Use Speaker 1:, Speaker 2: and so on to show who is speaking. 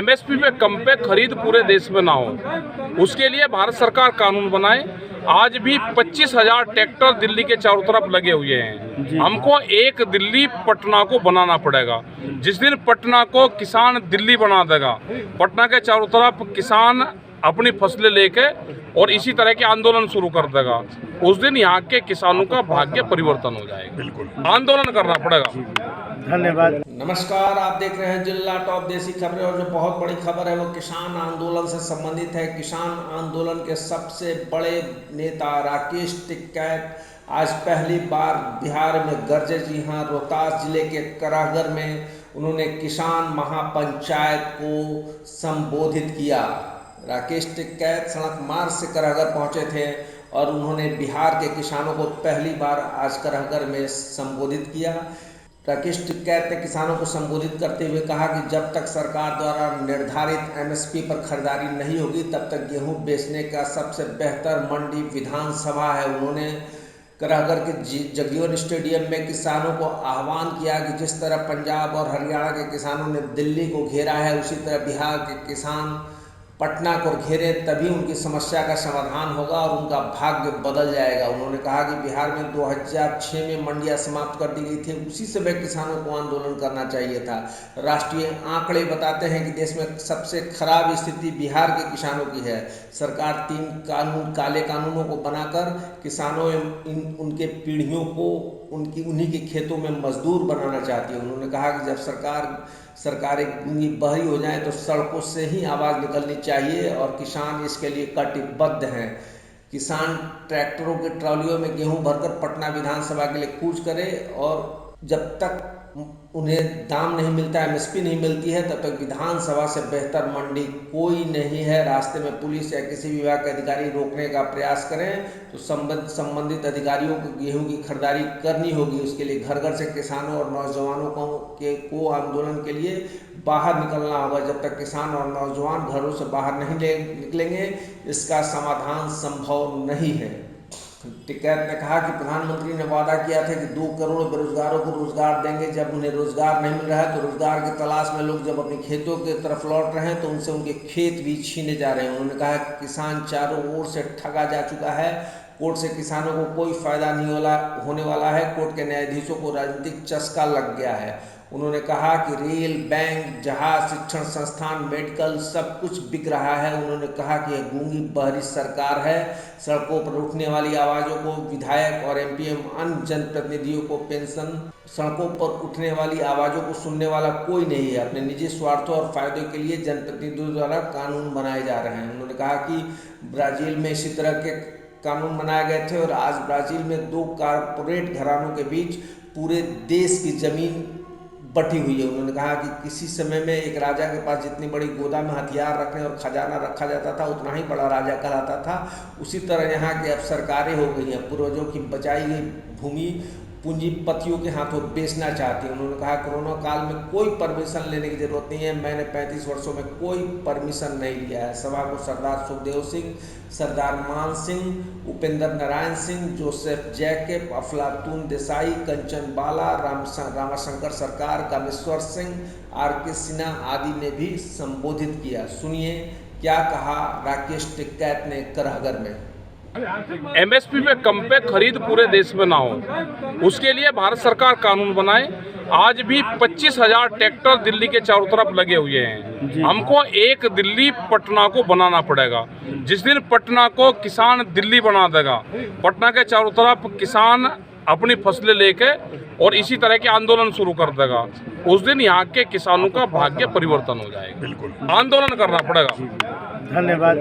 Speaker 1: MSP पे कम पे खरीद पूरे देश में ना हो, उसके लिए भारत सरकार कानून बनाए। आज भी 25,000 ट्रैक्टर दिल्ली के चारों तरफ लगे हुए हैं। हमको एक दिल्ली पटना को बनाना पड़ेगा। जिस दिन पटना को किसान दिल्ली बना देगा, पटना के चारों तरफ किसान अपनी फसलें लेके और इसी तरह के आंदोलन शुरू कर देगा, उस दिन यहाँ के किसानों का भाग्य परिवर्तन हो जाएगा। बिल्कुल आंदोलन करना पड़ेगा।
Speaker 2: धन्यवाद।
Speaker 3: नमस्कार, आप देख रहे हैं जिला टॉप देसी खबरें। और जो बहुत बड़ी खबर है वो किसान आंदोलन से संबंधित है। किसान आंदोलन के सबसे बड़े नेता राकेश टिकैत आज पहली बार बिहार में गरजे। जी हाँ, रोहतास जिले के कराहगढ़ में उन्होंने किसान महापंचायत को संबोधित किया। राकेश टिकैत सड़क मार्ग से कराहगढ़ पहुंचे थे और उन्होंने बिहार के किसानों को पहली बार आज कराहगढ़ में संबोधित किया। राकेश टिकैत ने किसानों को संबोधित करते हुए कहा कि जब तक सरकार द्वारा निर्धारित एमएसपी पर खरीदारी नहीं होगी तब तक गेहूं बेचने का सबसे बेहतर मंडी विधानसभा है। उन्होंने कराहगढ़ के जगजीवन स्टेडियम में किसानों को आह्वान किया कि जिस तरह पंजाब और हरियाणा के किसानों ने दिल्ली को घेरा है, उसी तरह बिहार के किसान पटना को घेरे, तभी उनकी समस्या का समाधान होगा और उनका भाग्य बदल जाएगा। उन्होंने कहा कि बिहार में 2006 में मंडियां समाप्त कर दी गई थी, उसी समय किसानों को आंदोलन करना चाहिए था। राष्ट्रीय आंकड़े बताते हैं कि देश में सबसे खराब स्थिति बिहार के किसानों की है। सरकार 3 काले कानूनों को बनाकर किसानों उनके पीढ़ियों को उन्हीं के खेतों में मजदूर बनाना चाहती है। उन्होंने कहा कि जब सरकारें बहरी हो जाएं तो सड़कों से ही आवाज़ निकलनी चाहिए और किसान इसके लिए कटिबद्ध हैं। किसान ट्रैक्टरों के ट्रॉलियों में गेहूं भरकर पटना विधानसभा के लिए कूच करे और जब तक उन्हें दाम नहीं मिलता, एमएसपी नहीं मिलती है, तब तक विधानसभा से बेहतर मंडी कोई नहीं है। रास्ते में पुलिस या किसी विभाग के अधिकारी रोकने का प्रयास करें तो संबंधित अधिकारियों को गेहूं की खरीदारी करनी होगी। उसके लिए घर घर से किसानों और नौजवानों को आंदोलन के लिए बाहर निकलना होगा। जब तक किसान और नौजवान घरों से बाहर नहीं निकलेंगे, इसका समाधान संभव नहीं है। टिकैत ने कहा कि प्रधानमंत्री ने वादा किया था कि 2 करोड़ बेरोजगारों को रोजगार देंगे। जब उन्हें रोजगार नहीं मिल रहा है तो रोजगार की तलाश में लोग जब अपने खेतों की तरफ लौट रहे हैं तो उनसे उनके खेत भी छीने जा रहे हैं। उन्होंने कहा कि किसान चारों ओर से ठगा जा चुका है। कोर्ट से किसानों को कोई फायदा नहीं होने वाला है। कोर्ट के न्यायाधीशों को राजनीतिक चस्का लग गया है। उन्होंने कहा कि रेल, बैंक, जहाज, शिक्षण संस्थान, मेडिकल सब कुछ बिक रहा है। उन्होंने कहा कि यह गूंगी बहरी सरकार है। सड़कों पर उठने वाली आवाज़ों को विधायक और एमपी एवं अन्य जनप्रतिनिधियों को पेंशन, सड़कों पर उठने वाली आवाज़ों को सुनने वाला कोई नहीं है। अपने निजी स्वार्थों और फायदों के लिए जनप्रतिनिधियों द्वारा कानून बनाए जा रहे हैं। उन्होंने कहा कि ब्राज़ील में इसी तरह के कानून बनाए गए थे और आज ब्राज़ील में 2 कारपोरेट घरानों के बीच पूरे देश की जमीन बटी हुई है। उन्होंने कहा कि किसी समय में एक राजा के पास जितनी बड़ी गोदाम में हथियार रखने और खजाना रखा जाता था उतना ही बड़ा राजा कहलाता था। उसी तरह यहाँ की अब सरकारें हो गई हैं, पूर्वजों की बचाई गई भूमि पूंजीपतियों के हाथों बेचना चाहती है। उन्होंने कहा कोरोना काल में कोई परमिशन लेने की जरूरत नहीं है। मैंने 35 वर्षों में कोई परमिशन नहीं लिया है। सभा को सरदार सुखदेव सिंह, सरदार मान सिंह, उपेंद्र नारायण सिंह, जोसेफ जैकब, अफलातून देसाई, कंचन बाला, रामाशंकर सरकार, कामेश्वर सिंह, आर.के. सिन्हा आदि ने भी संबोधित किया। सुनिए क्या कहा राकेश टिकैत ने कराहगढ़ में।
Speaker 1: एमएसपी पे कम पे खरीद पूरे देश में ना हो, उसके लिए भारत सरकार कानून बनाए। आज भी 25,000 ट्रैक्टर दिल्ली के चारों तरफ लगे हुए हैं। हमको एक दिल्ली पटना को बनाना पड़ेगा। जिस दिन पटना को किसान दिल्ली बना देगा, पटना के चारों तरफ किसान अपनी फसलें लेके और इसी तरह के आंदोलन शुरू कर देगा, उस दिन यहाँ के किसानों का भाग्य परिवर्तन हो जाएगा। बिल्कुल आंदोलन करना पड़ेगा।
Speaker 2: धन्यवाद।